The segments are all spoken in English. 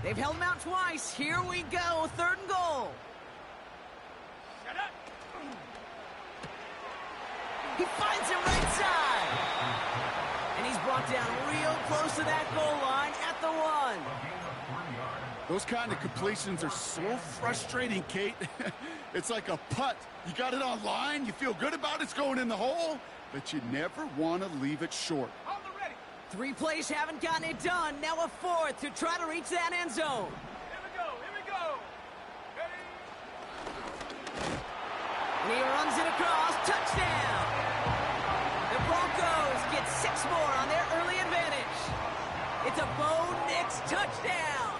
They've held him out twice. Here we go, 3rd and goal. He finds him right side. And he's brought down real close to that goal line at the 1. Those kind of completions are so frustrating, Kate. It's like a putt. You got it on line, you feel good about it's going in the hole, but you never want to leave it short. 3 plays haven't gotten it done. Now a 4th to try to reach that end zone. Here we go. Ready? And he runs it across. Touchdown. The Broncos get 6 more on their early advantage. It's a Bo Nix touchdown.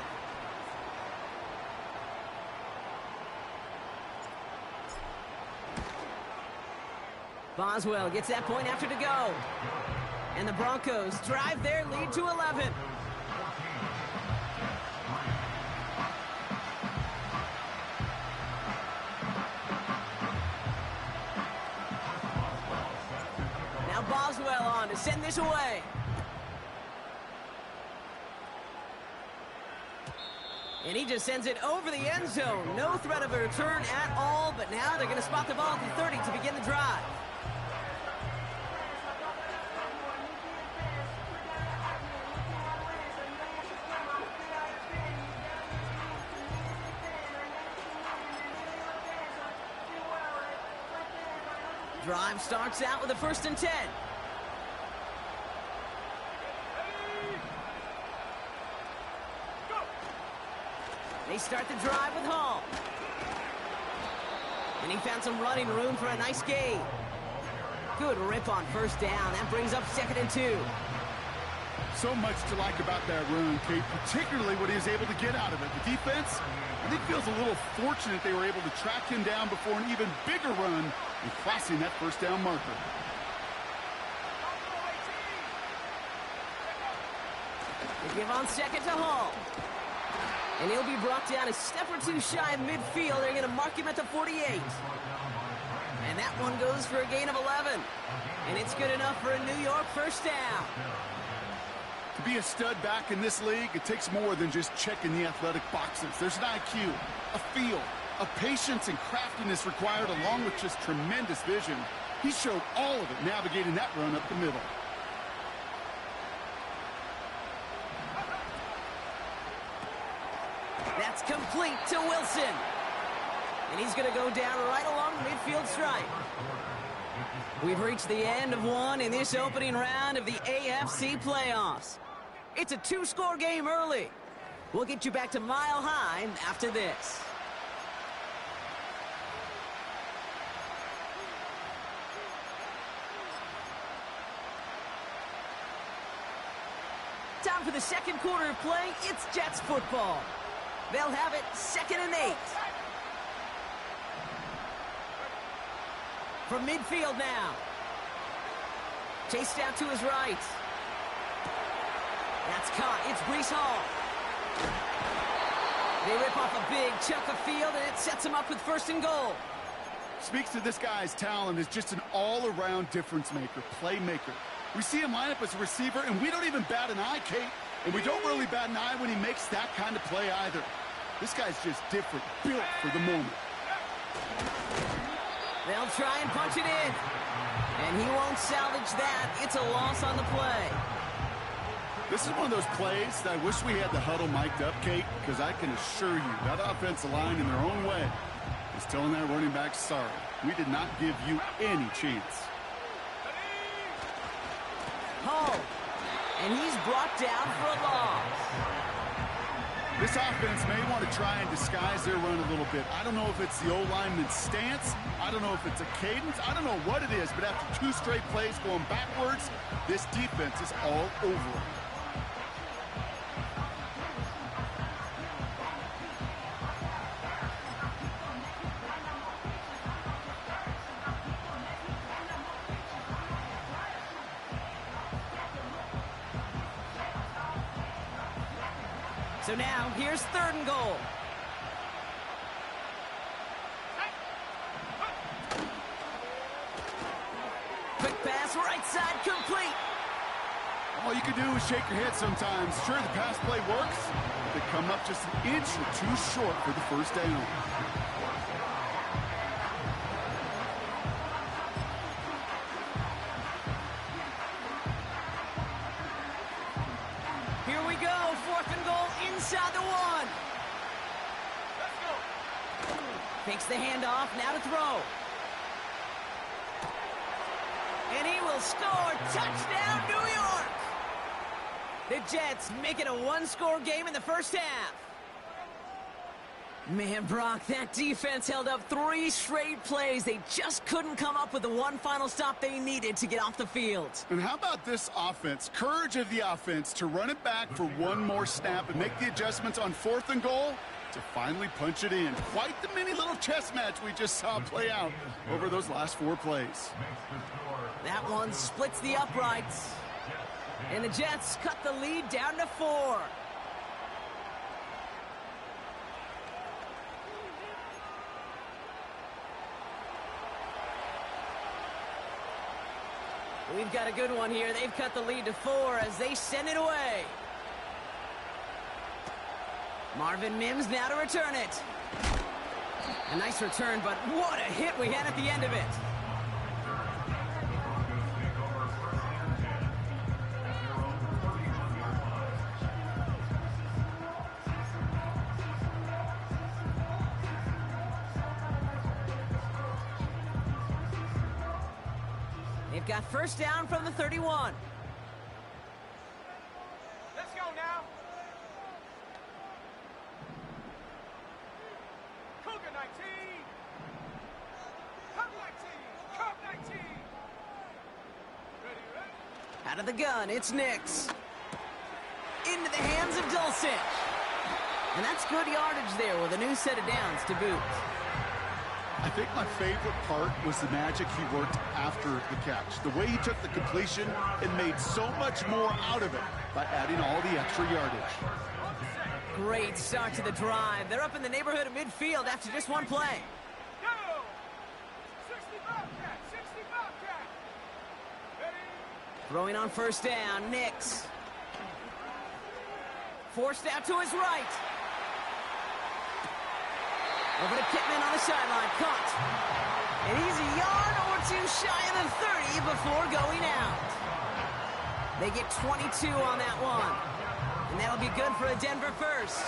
Boswell gets that point after to go. And the Broncos drive their lead to 11. Now Boswell on to send this away. And he just sends it over the end zone. No threat of a return at all, but now they're going to spot the ball at the 30 to begin the drive. Drive starts out with a 1st and 10. They start the drive with Hall. And he found some running room for a nice gain. Good rip on 1st down. That brings up 2nd and 2. So much to like about that run, Kate, particularly what he was able to get out of it. The defense, I think, feels a little fortunate they were able to track him down before an even bigger run and crossing that 1st down marker. They give on 2nd to Hall. And he'll be brought down a step or 2 shy of midfield. They're going to mark him at the 48. And that one goes for a gain of 11. And it's good enough for a New York 1st down. To be a stud back in this league, it takes more than just checking the athletic boxes. There's an IQ, a feel, a patience and craftiness required along with just tremendous vision. He showed all of it navigating that run up the middle. That's complete to Wilson. And he's going to go down right along the midfield stripe. We've reached the end of one in this opening round of the AFC playoffs. It's a 2-score game early. We'll get you back to Mile High after this. Time for the 2nd quarter of play. It's Jets football. They'll have it 2nd and 8. From midfield now. Chased out to his right. That's caught. It's Breece Hall. They rip off a big chunk of field, and it sets him up with 1st and goal. Speaks to this guy's talent as just an all-around difference maker, playmaker. We see him line up as a receiver, and we don't even bat an eye, Kate. And we don't really bat an eye when he makes that kind of play either. This guy's just different, built for the moment. They'll try and punch it in. And he won't salvage that. It's a loss on the play. This is one of those plays that I wish we had the huddle mic'd up, Kate, because I can assure you that offensive line in their own way is telling that running back, sorry, we did not give you any chance. Hall. And he's brought down for a loss. This offense may want to try and disguise their run a little bit. I don't know if it's the O-lineman's stance. I don't know if it's a cadence. I don't know what it is, but after 2 straight plays going backwards, this defense is all over it. So now, here's 3rd and goal. Quick pass, right side, complete. All you can do is shake your head sometimes. Sure, the pass play works. The come up just an inch or two short for the first down. Here we go, 4th and goal inside the 1. Let's go. Takes the handoff, now to throw. And he will score. Touchdown, New York! The Jets make it a one-score game in the first half. Man, Brock, that defense held up 3 straight plays. They just couldn't come up with the one final stop they needed to get off the field. And how about this offense? Courage of the offense to run it back for one more snap and make the adjustments on 4th and goal to finally punch it in. Quite the mini little chess match we just saw play out over those last 4 plays. That one splits the uprights. And the Jets cut the lead down to 4. We've got a good one here. They've cut the lead to 4 as they send it away. Marvin Mims now to return it. A nice return, but what a hit we had at the end of it. They've got first down from the 31. Let's go now. Cougar 19. Cup 19. Cup 19. Ready, ready? Out of the gun, it's Nix. Into the hands of Dulcich. And that's good yardage there with a new set of downs to boot. I think my favorite part was the magic he worked after the catch. The way he took the completion and made so much more out of it by adding all the extra yardage. Great start to the drive. They're up in the neighborhood of midfield after just one play. Go! 60 Bobcat. 60 Bobcat. Ready? Throwing on first down, Nix. Forced out to his right. Over to Pittman on the sideline. Caught. And he's a yard or 2 shy of the 30 before going out. They get 22 on that one. And that'll be good for a Denver first.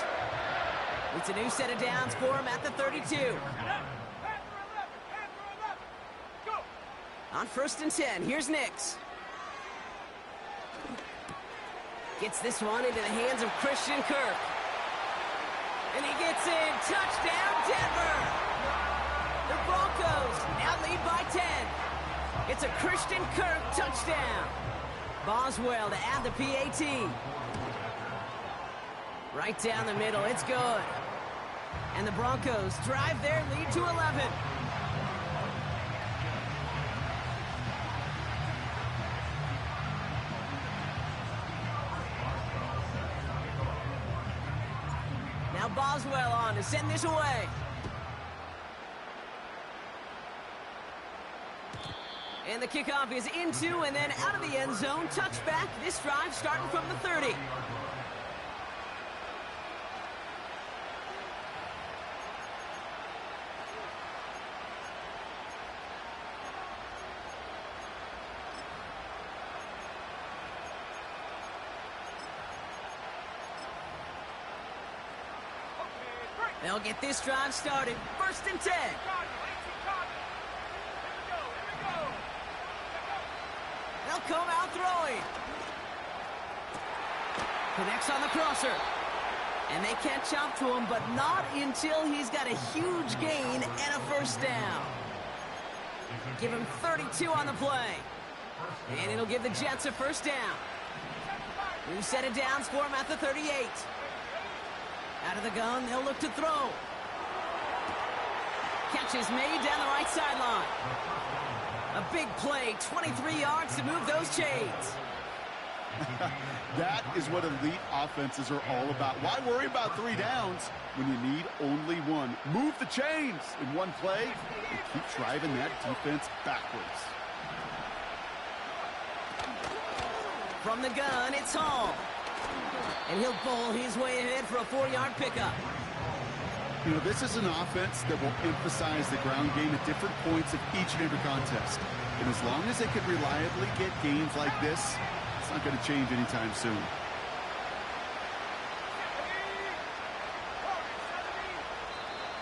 It's a new set of downs for him at the 32. Panther 11. Go! On first and 10, here's Nix. Gets this one into the hands of Christian Kirk. And he gets in. Touchdown, Denver! The Broncos now lead by 10. It's a Christian Kirk touchdown. Boswell to add the PAT. Right down the middle. It's good. And the Broncos drive their lead to 11. Now Boswell on to send this away. And the kickoff is into and then out of the end zone. Touchback. This drive starting from the 30. They'll get this drive started. First and 10. Here we go. They'll come out throwing. Connects on the crosser. And they catch up to him, but not until he's got a huge gain and a first down. Give him 32 on the play. And it'll give the Jets a first down. New set of downs for him at the 38. Out of the gun, they'll look to throw. Catch is made down the right sideline. A big play, 23 yards to move those chains. That is what elite offenses are all about. Why worry about 3 downs when you need only 1? Move the chains in one play and keep driving that defense backwards. From the gun, it's Hall. And he'll bowl his way ahead for a 4-yard pickup. You know, this is an offense that will emphasize the ground game at different points of each and every contest. And as long as they can reliably get gains like this, it's not going to change anytime soon.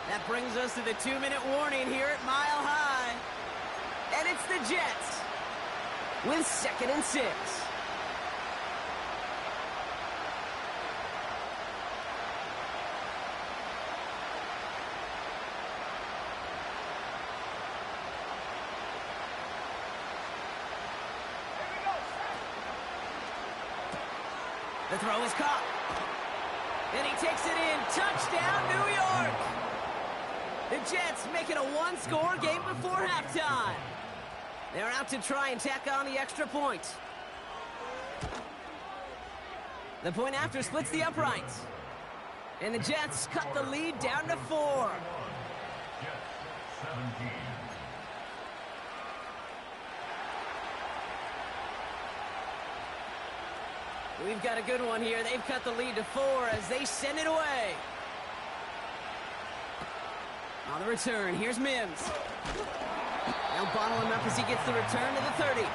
That brings us to the 2-minute warning here at Mile High. And it's the Jets with 2nd and 6. The throw is caught. And he takes it in. Touchdown, New York! The Jets make it a 1-score game before halftime. They're out to try and tack on the extra point. The point after splits the uprights. And the Jets cut the lead down to 4. We've got a good one here. They've cut the lead to 4 as they send it away. On the return, here's Mims. Now bottle him up as he gets the return to the 30.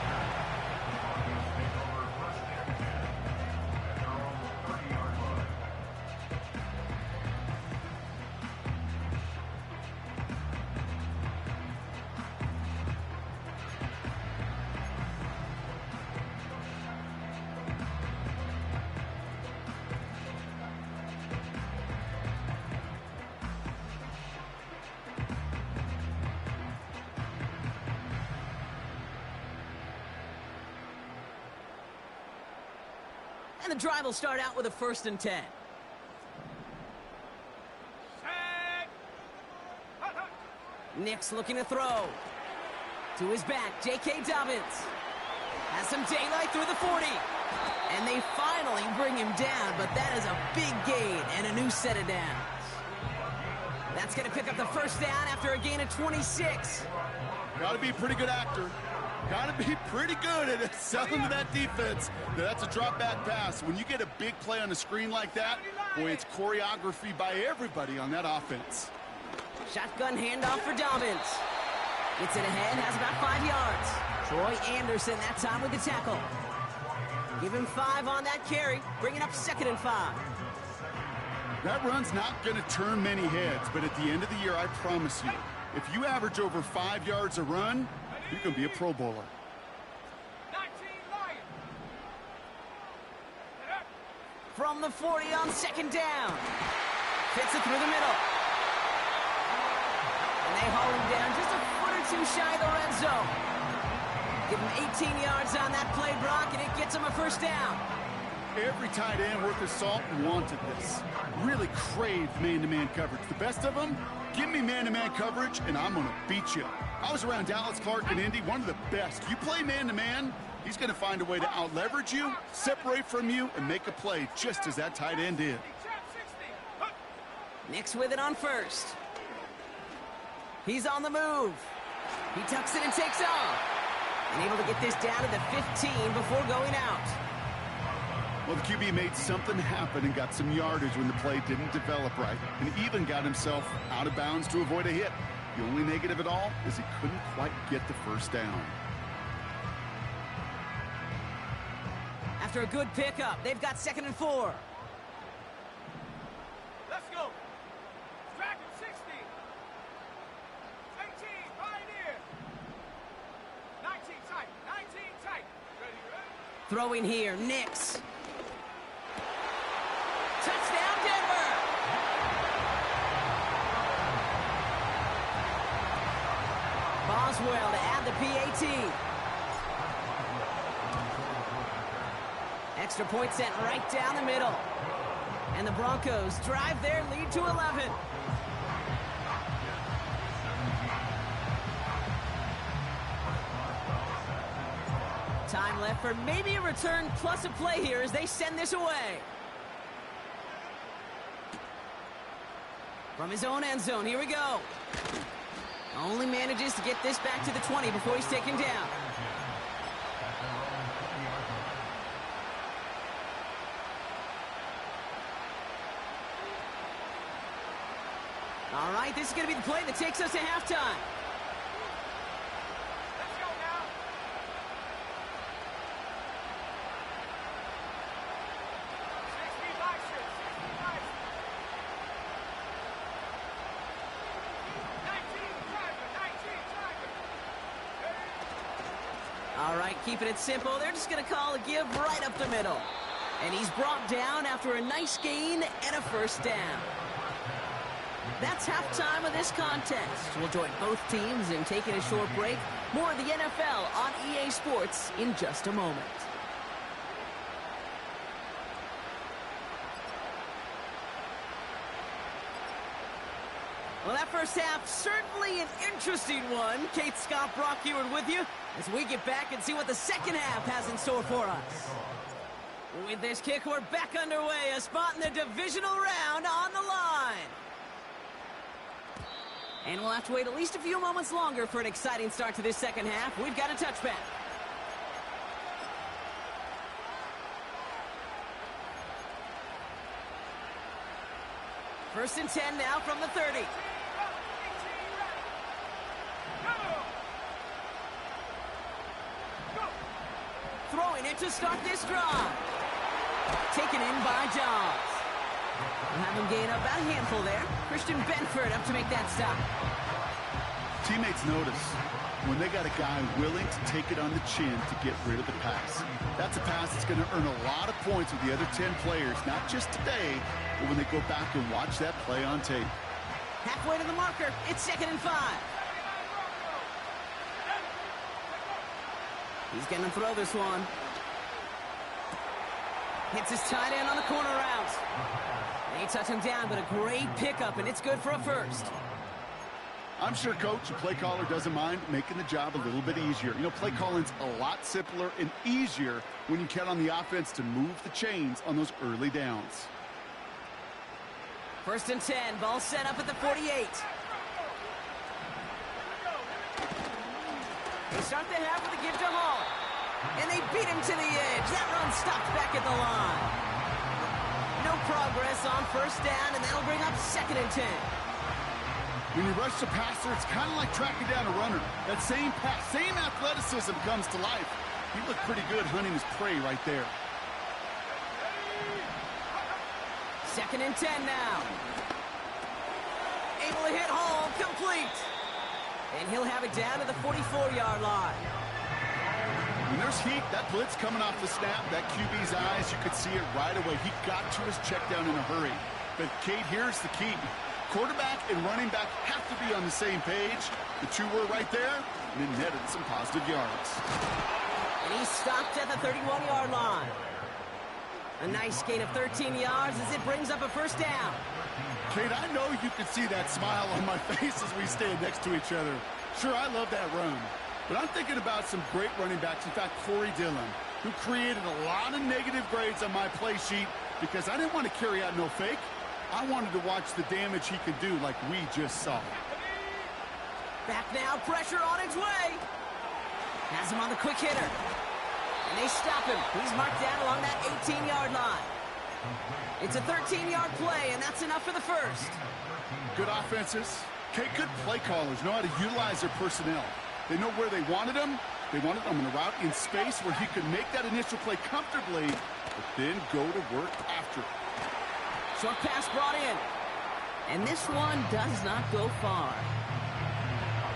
And the drive will start out with a 1st and 10. Nick's looking to throw. To his back, J.K. Dobbins. Has some daylight through the 40. And they finally bring him down, but that is a big gain and a new set of downs. That's going to pick up the 1st down after a gain of 26. Got to be a pretty good actor. Got to be pretty good at selling to that defense. That's a drop-back pass. When you get a big play on the screen like that, boy, it's choreography by everybody on that offense. Shotgun handoff for Dobbins. Gets it ahead, has about 5 yards. Troy Anderson that time with the tackle. Give him 5 on that carry, bringing up 2nd and 5. That run's not going to turn many heads, but at the end of the year, I promise you, if you average over 5 yards a run, you're going to be a Pro Bowler. 19 Lions. From the 40 on 2nd down. Fits it through the middle. And they haul him down just a foot or 2 shy of the red zone. Give him 18 yards on that play, Brock, and it gets him a 1st down. Every tight end worth his salt wanted this. Really craved man-to-man coverage. The best of them, give me man-to-man coverage, and I'm going to beat you. I was around Dallas Clark and Indy, one of the best. You play man-to-man, he's going to find a way to out-leverage you, separate from you, and make a play just as that tight end did. Nick's with it on 1st. He's on the move. He tucks it and takes off. And able to get this down to the 15 before going out. Well, the QB made something happen and got some yardage when the play didn't develop right, and even got himself out of bounds to avoid a hit. The only negative at all is he couldn't quite get the 1st down. After a good pickup, they've got 2nd and 4. Let's go. Dragon 60. 18, Pioneer. 19 tight. 19 tight. Ready, ready? Throwing here, Nix. Touchdown, Denver! Boswell to add the PAT. Extra point sent right down the middle. And the Broncos drive their lead to 11. Time left for maybe a return plus a play here as they send this away. From his own end zone, here we go. Only manages to get this back to the 20 before he's taken down. All right, this is going to be the play that takes us to halftime. Let's go now. 60 Leicester, 60 Leicester. 19 Tiger, 19 Tiger. All right, keeping it simple. They're just going to call a give right up the middle. And he's brought down after a nice gain and a first down. That's halftime of this contest. We'll join both teams in taking a short break. More of the NFL on EA Sports in just a moment. Well, that first half, certainly an interesting one. Kate, Scott, Brock Ewart with you as we get back and see what the second half has in store for us. With this kick, we're back underway. A spot in the divisional round on the line. And we'll have to wait at least a few moments longer for an exciting start to this second half. We've got a touchback. First and 10 now from the 30. Throwing it to start this drive. Taken in by Jones. We'll have him gain about a handful there. Christian Benford up to make that stop. Teammates notice when they got a guy willing to take it on the chin to get rid of the pass. That's a pass that's going to earn a lot of points with the other 10 players, not just today, but when they go back and watch that play on tape. Halfway to the marker. It's 2nd and 5. He's going to throw this one. Hits his tight end on the corner route. They touch him down, but a great pickup, and it's good for a first. I'm sure coach, the play caller, doesn't mind making the job a little bit easier. You know, play calling's a lot simpler and easier when you count on the offense to move the chains on those early downs. First and 10, ball set up at the 48. They start the half with a give to Hall. And they beat him to the edge. That run stopped back at the line. No progress on first down, and that'll bring up 2nd and 10. When you rush the passer, it's kind of like tracking down a runner. That same pass, same athleticism comes to life. He looked pretty good hunting his prey right there. 2nd and 10 now. Able to hit Hall, complete. And he'll have it down to the 44-yard line. When there's heat, that blitz coming off the snap, that QB's eyes, you could see it right away. He got to his check down in a hurry. But, Kate, here's the key. Quarterback and running back have to be on the same page. The two were right there, and it netted some positive yards. And he stopped at the 31-yard line. A nice gain of 13 yards as it brings up a first down. Kate, I know you can see that smile on my face as we stand next to each other. Sure, I love that run. But I'm thinking about some great running backs. In fact, Corey Dillon, who created a lot of negative grades on my play sheet because I didn't want to carry out no fake. I wanted to watch the damage he could do like we just saw. Back now, pressure on its way. Has him on the quick hitter. And they stop him. He's marked down along that 18-yard line. It's a 13-yard play, and that's enough for the first. Good offenses. Okay, good play callers know how to utilize their personnel. They know where they wanted him. They wanted him on a route in space where he could make that initial play comfortably, but then go to work after it. Short pass brought in. And this one does not go far.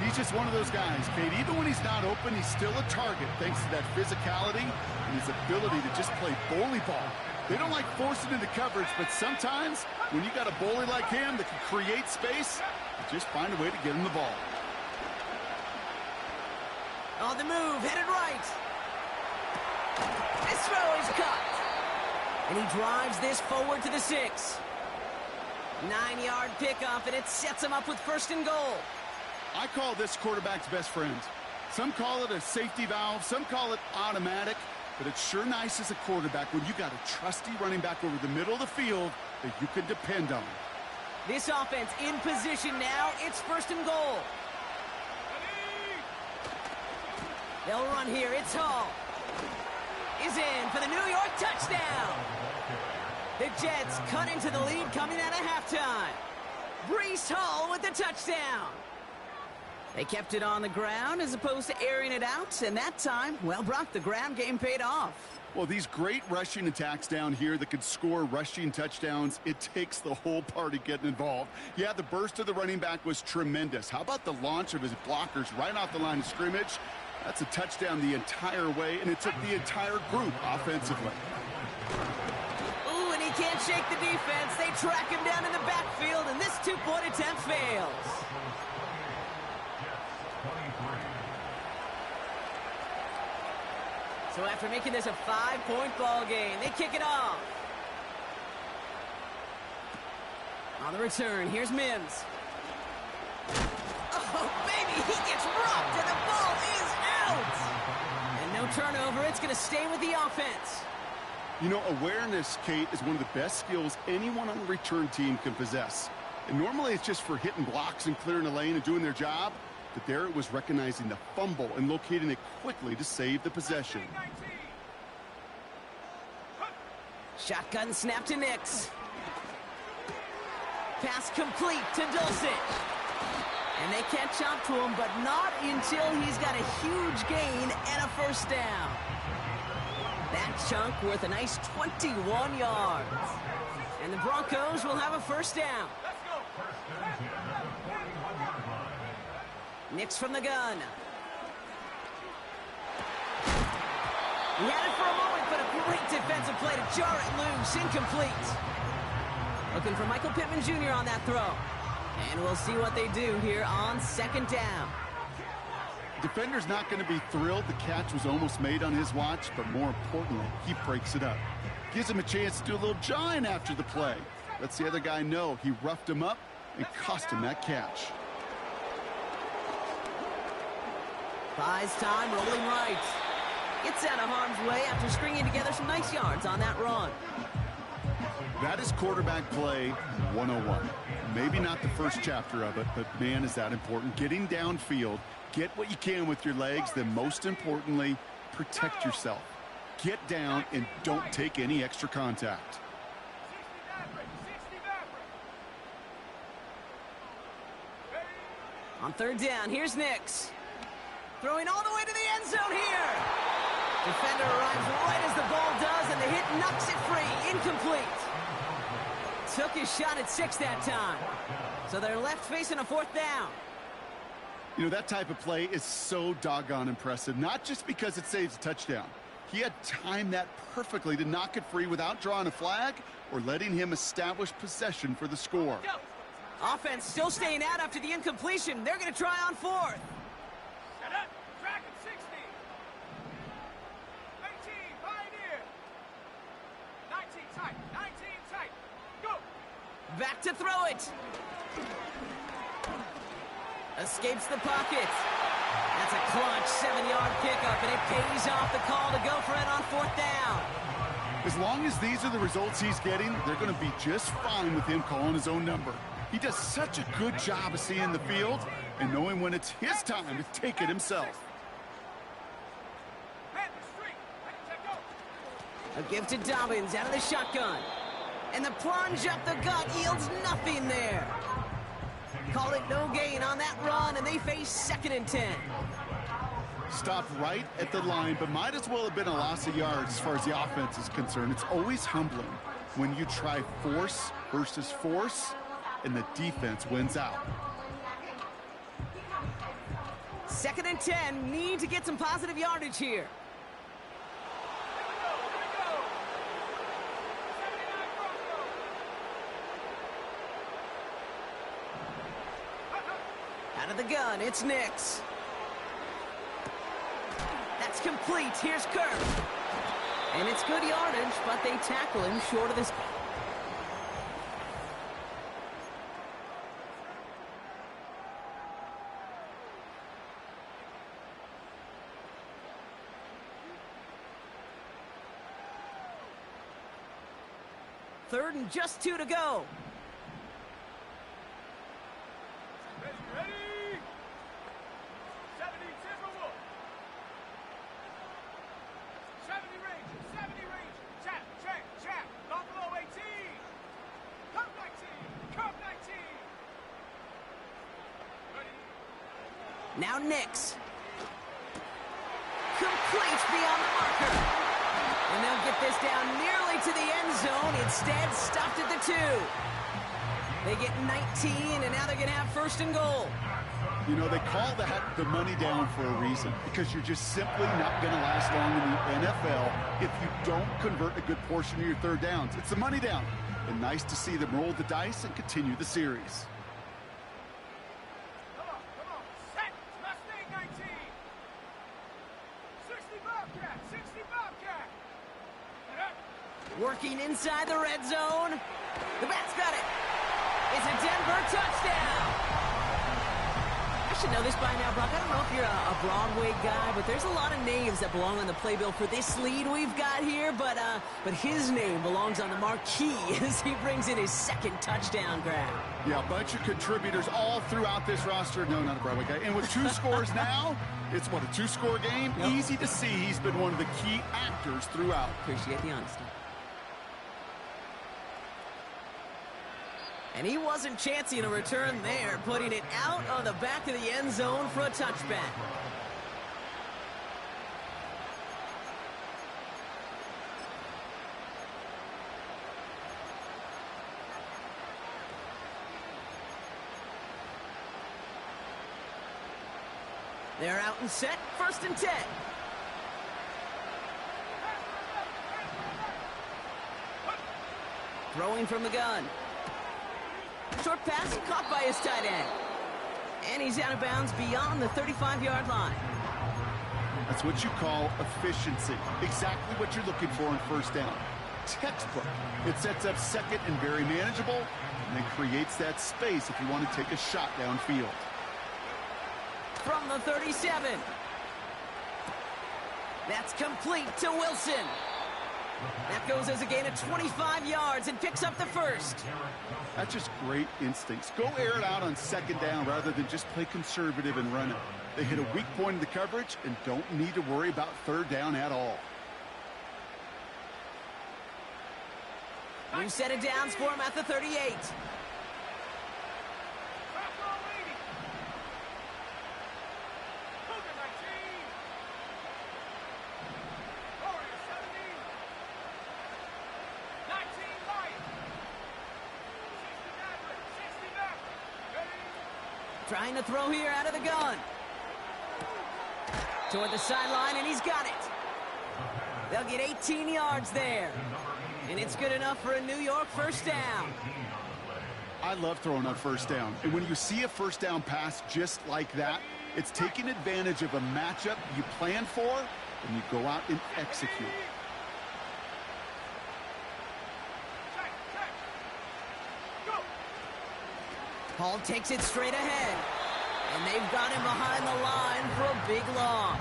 He's just one of those guys, Kate. Even when he's not open, he's still a target thanks to that physicality and his ability to just play bully ball. They don't like forcing into coverage, but sometimes when you got a bully like him that can create space, you just find a way to get him the ball. On the move, headed right. This throw is cut. And he drives this forward to the 6. 9-yard pickup, and it sets him up with 1st and goal. I call this quarterback's best friend. Some call it a safety valve, some call it automatic, but it's sure nice as a quarterback when you got a trusty running back over the middle of the field that you can depend on. This offense in position now. It's 1st and goal. They'll run here. It's Hall. Is in for the New York touchdown. The Jets cut into the lead coming out of halftime. Brees Hall with the touchdown. They kept it on the ground as opposed to airing it out, and that time, well, Brock, the ground game paid off. Well, these great rushing attacks down here that could score rushing touchdowns, it takes the whole party getting involved. Yeah, the burst of the running back was tremendous. How about the launch of his blockers right off the line of scrimmage? That's a touchdown the entire way, and it took the entire group offensively. Ooh, and he can't shake the defense. They track him down in the backfield, and this two-point attempt fails. So after making this a 5-point ball game, they kick it off. On the return, here's Mims. Oh, baby, he gets rocked, and the ball is out. And no turnover, it's going to stay with the offense. You know, awareness, Kate, is one of the best skills anyone on the return team can possess. And normally it's just for hitting blocks and clearing a lane and doing their job. But there it was recognizing the fumble and locating it quickly to save the possession. Shotgun snap to Nix. Pass complete to Dulcich. And they catch up to him, but not until he's got a huge gain and a first down. That chunk worth a nice 21 yards. And the Broncos will have a first down. Nix from the gun. He had it for a moment, but a great defensive play to jar it loose. Incomplete. Looking for Michael Pittman Jr. on that throw. And we'll see what they do here on second down. Defender's not going to be thrilled the catch was almost made on his watch, but more importantly, he breaks it up. Gives him a chance to do a little jawing after the play. Lets the other guy know he roughed him up and cost him that catch. Buys time, rolling right. Gets out of harm's way after stringing together some nice yards on that run. That is quarterback play 101. Maybe not the first chapter of it, but man, is that important. Getting downfield, get what you can with your legs, then most importantly, protect yourself. Get down and don't take any extra contact. On third down, here's Nix. Throwing all the way to the end zone here. Defender arrives right as the ball does, and the hit knocks it free. Incomplete. Took his shot at 6 that time. So they're left facing a fourth down. You know, that type of play is so doggone impressive, not just because it saves a touchdown. He had timed that perfectly to knock it free without drawing a flag or letting him establish possession for the score. Offense still staying out after the incompletion. They're going to try on fourth. Set up. Track at 60. 18, Pioneer. 19 tight. 19 tight. Go. Back to throw it. Escapes the pocket. That's a clutch 7-yard pickup, and it pays off the call to go for it on fourth down. As long as these are the results he's getting, they're going to be just fine with him calling his own number. He does such a good job of seeing the field and knowing when it's his time to take it himself. A give to Dobbins out of the shotgun. And the plunge up the gut yields nothing there. Call it no gain on that run, and they face 2nd and 10. Stopped right at the line, but might as well have been a loss of yards as far as the offense is concerned. It's always humbling when you try force versus force, and the defense wins out. 2nd and 10, need to get some positive yardage here. Out of the gun, it's Nix. That's complete. Here's Kirk. And it's good yardage, but they tackle him short of this. Third and just 2 to go. Ready? 70 Timberwolves. 70 Rangers. 70 Rangers. Check. Buffalo 18. Cup 19. Cup 19. Now Nix. Completes beyond the marker. And they'll get this down nearly to the end zone. Instead, stopped at the 2. They get 19, and now they're going to have first and goal. You know, they call that the money down for a reason, because you're just simply not going to last long in the NFL if you don't convert a good portion of your third downs. It's the money down. And nice to see them roll the dice and continue the series. Come on. Set. Mustang 19. 60 Bobcat. 60 Bobcat. Working inside the red zone. The Bats got it. It's a Denver touchdown. I should know this by now, Brock. I don't know if you're a Broadway guy, but there's a lot of names that belong on the playbill for this lead we've got here, but his name belongs on the marquee as he brings in his second touchdown grab. Yeah, a bunch of contributors all throughout this roster. No, not a Broadway guy. And with 2 scores now, it's what, a 2-score game? Yep. Easy to see he's been one of the key actors throughout. Appreciate the honesty. And he wasn't chancing a return there, putting it out on the back of the end zone for a touchback. They're out and set, 1st and 10. Throwing from the gun. Short pass caught by his tight end. And he's out of bounds beyond the 35-yard line. That's what you call efficiency. Exactly what you're looking for in first down. Textbook. It sets up second and very manageable, and then creates that space if you want to take a shot downfield. From the 37. That's complete to Wilson. That goes as a gain of 25 yards and picks up the first. That's just great instincts. Go air it out on second down rather than just play conservative and run it. They hit a weak point in the coverage and don't need to worry about third down at all. New set of downs for him at the 38. Trying to throw here out of the gun. Toward the sideline, and he's got it. They'll get 18 yards there. And it's good enough for a New York first down. I love throwing on first down. And when you see a first down pass just like that, it's taking advantage of a matchup you plan for, and you go out and execute. Hall takes it straight ahead. And they've got him behind the line for a big loss.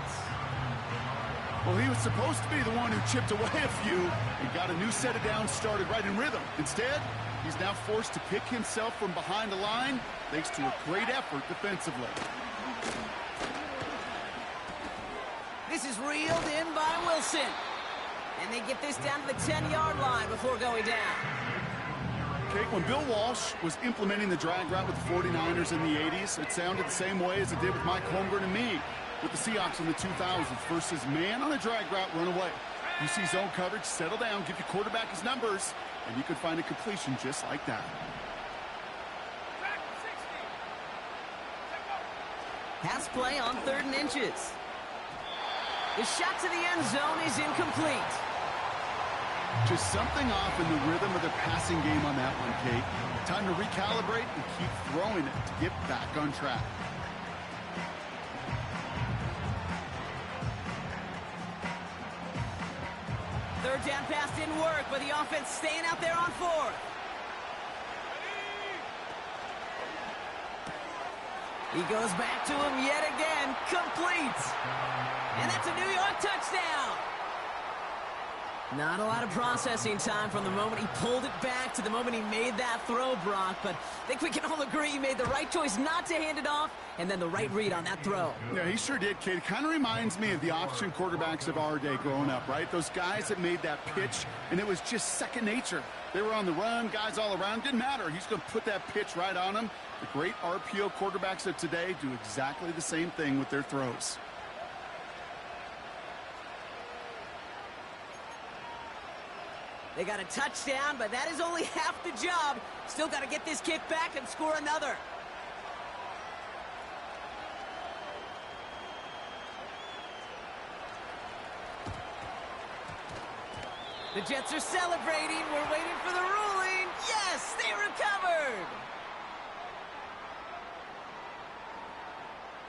Well, he was supposed to be the one who chipped away a few and got a new set of downs started right in rhythm. Instead, he's now forced to pick himself from behind the line thanks to a great effort defensively. This is reeled in by Wilson. And they get this down to the 10-yard line before going down. Okay, when Bill Walsh was implementing the drag route with the 49ers in the 80s, it sounded the same way as it did with Mike Holmgren and me with the Seahawks in the 2000s versus man on a drag route, run away. You see zone coverage, settle down, give your quarterback his numbers, and you could find a completion just like that. Pass play on 3rd and inches. The shot to the end zone is incomplete. Just something off in the rhythm of the passing game on that one, Kate. Time to recalibrate and keep throwing it to get back on track. Third down pass didn't work, but the offense staying out there on 4th. He goes back to him yet again, complete. And that's a New York touchdown. Not a lot of processing time from the moment he pulled it back to the moment he made that throw, Brock. But I think we can all agree he made the right choice not to hand it off, and then the right read on that throw. Yeah, he sure did, kid. It kind of reminds me of the option quarterbacks of our day growing up, right? Those guys that made that pitch, and it was just second nature. They were on the run, guys all around. Didn't matter. He's going to put that pitch right on them. The great RPO quarterbacks of today do exactly the same thing with their throws. They got a touchdown, but that is only half the job. Still got to get this kick back and score another. The Jets are celebrating. We're waiting for the ruling. Yes, they recovered.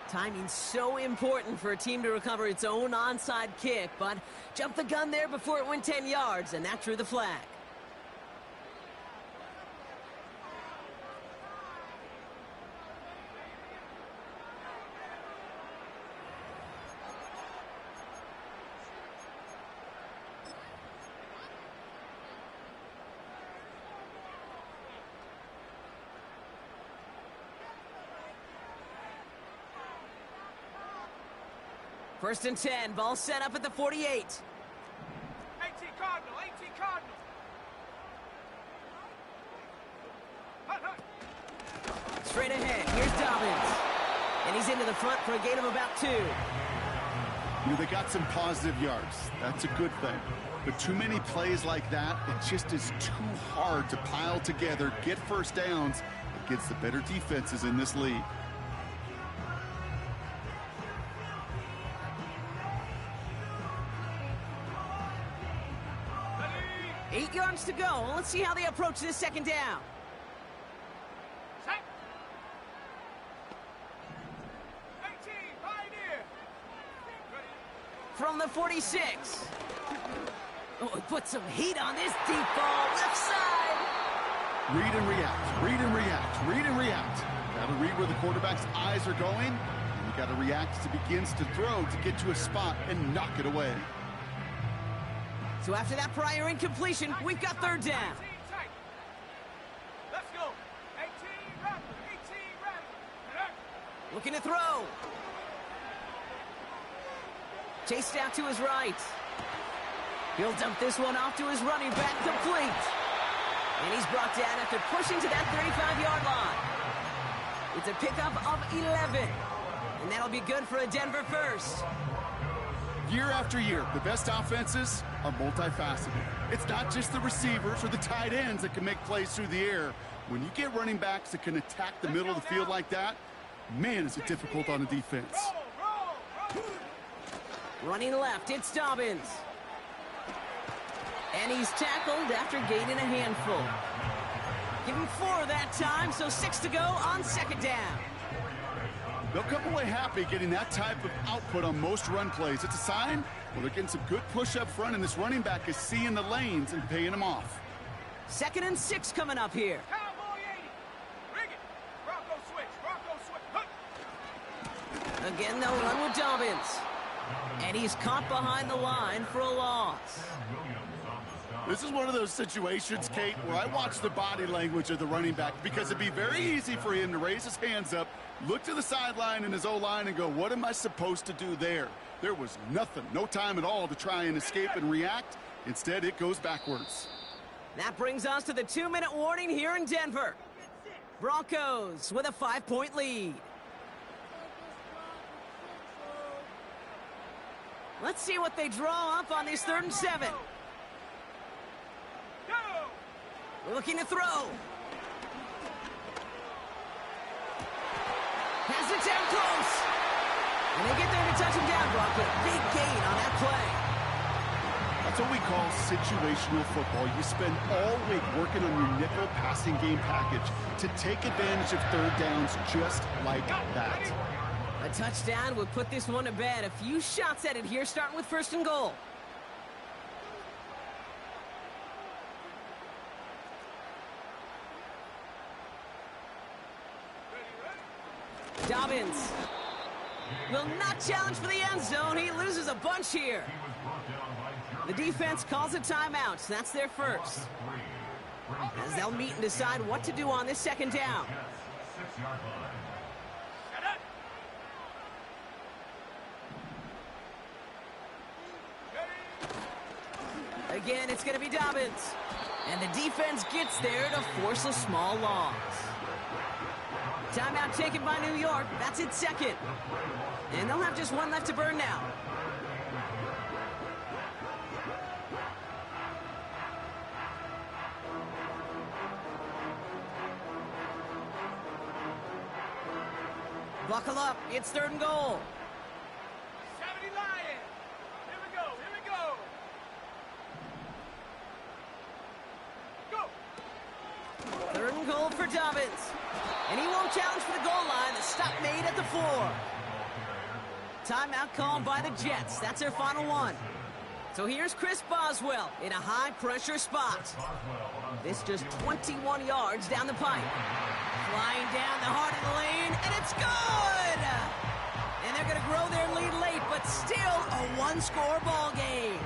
Timing's so important for a team to recover its own onside kick, but jumped the gun there before it went 10 yards, and that drew the flag. First and 10, ball set up at the 48. 18 Cardinal, 18 Cardinal. Hut, hut. Straight ahead, here's Dobbins. And he's into the front for a gain of about 2. You know, they got some positive yards. That's a good thing. But too many plays like that, it just is too hard to pile together, get first downs against the better defenses in this league. 8 yards to go. Let's see how they approach this second down. Set. 18, Pioneer. From the 46. Oh, it put some heat on this deep ball. Left side. Read and react, read and react, read and react. Got to read where the quarterback's eyes are going, and you got to react as he begins to throw to get to a spot and knock it away. So after that prior incompletion, we've got third down. 18 tight. Let's go. 18 Rattler, 18 Rattler. Looking to throw. Chased out to his right. He'll dump this one off to his running back, complete. And he's brought down after pushing to that 35-yard line. It's a pickup of 11. And that'll be good for a Denver first. Year after year, the best offenses are multifaceted. It's not just the receivers or the tight ends that can make plays through the air. When you get running backs that can attack the middle of the field like that, man, is it difficult on the defense. Roll. Running left, it's Dobbins. And he's tackled after gaining a handful. Give him 4 that time, so 6 to go on second down. They'll come away happy getting that type of output on most run plays. It's a sign, well, they're getting some good push up front, and this running back is seeing the lanes and paying them off. 2nd and 6 coming up here. Cowboy 80. Rig it. Bronco switch. Again, they'll run with Dobbins. And he's caught behind the line for a loss. This is one of those situations, Kate, where I watch the body language of the running back, because it'd be very easy for him to raise his hands up, look to the sideline in his O-line and go, what am I supposed to do there? There was nothing, no time at all to try and escape and react. Instead, it goes backwards. That brings us to the 2-minute warning here in Denver. Broncos with a 5-point lead. Let's see what they draw up on this 3rd and 7. Go. Looking to throw. Pass it down close. And they get there to touch him down, Brock, with a big gain on that play. That's what we call situational football. You spend all week working on your nickel passing game package to take advantage of third downs just like that. A touchdown would put this one to bed. A few shots at it here, starting with 1st and goal. Dobbins will not challenge for the end zone. He loses a bunch here. The defense calls a timeout. That's their first. As they'll meet and decide what to do on this second down. Shut up. Again, it's going to be Dobbins. And the defense gets there to force a small loss. Timeout taken by New York. That's its second. And they'll have just one left to burn now. Buckle up. It's 3rd and goal. 70 Lions. Here we go. Here we go. Go. 3rd and goal for Dobbins. And he won't challenge for the goal line. The stop made at the 4. Timeout called by the Jets. That's their final one. So here's Chris Boswell in a high-pressure spot. This just 21 yards down the pipe. Flying down the heart of the lane, and it's good! And they're going to grow their lead late, but still a one-score ball game.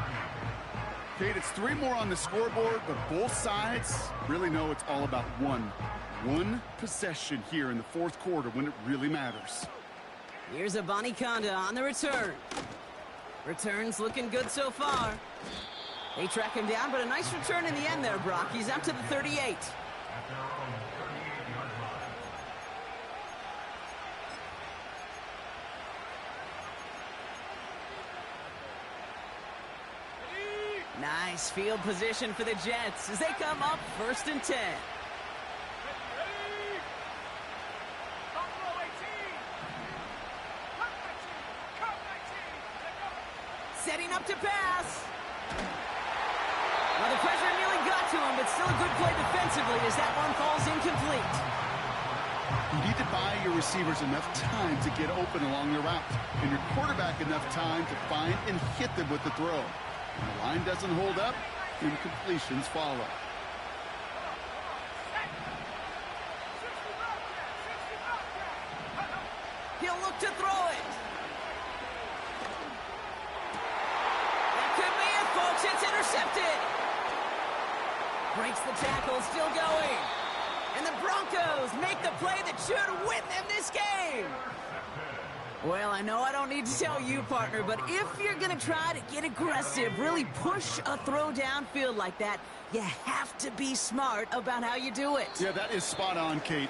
Kate, it's 3 more on the scoreboard, but both sides really know it's all about one possession here in the 4th quarter when it really matters. Here's Abanikanda on the return. Return's looking good so far. They track him down, but a nice return in the end there, Brock. He's out to the 38. Nice field position for the Jets as they come up 1st and 10. Ready. Buffalo 18. Cut 19. Cut 19. Let go. Setting up to pass. Well, the pressure nearly got to him, but still a good play defensively as that one falls incomplete. You need to buy your receivers enough time to get open along the route, and your quarterback enough time to find and hit them with the throw. When the line doesn't hold up, incompletions follow. 60 Bobcats. He'll look to throw it. That could be it, folks. It's intercepted. Breaks the tackle, still going. And the Broncos make the play that should win them this game. Well, I know I don't need to tell you, partner, but if you're going to try to get aggressive, really push a throw downfield like that, you have to be smart about how you do it. Yeah, that is spot on, Kate.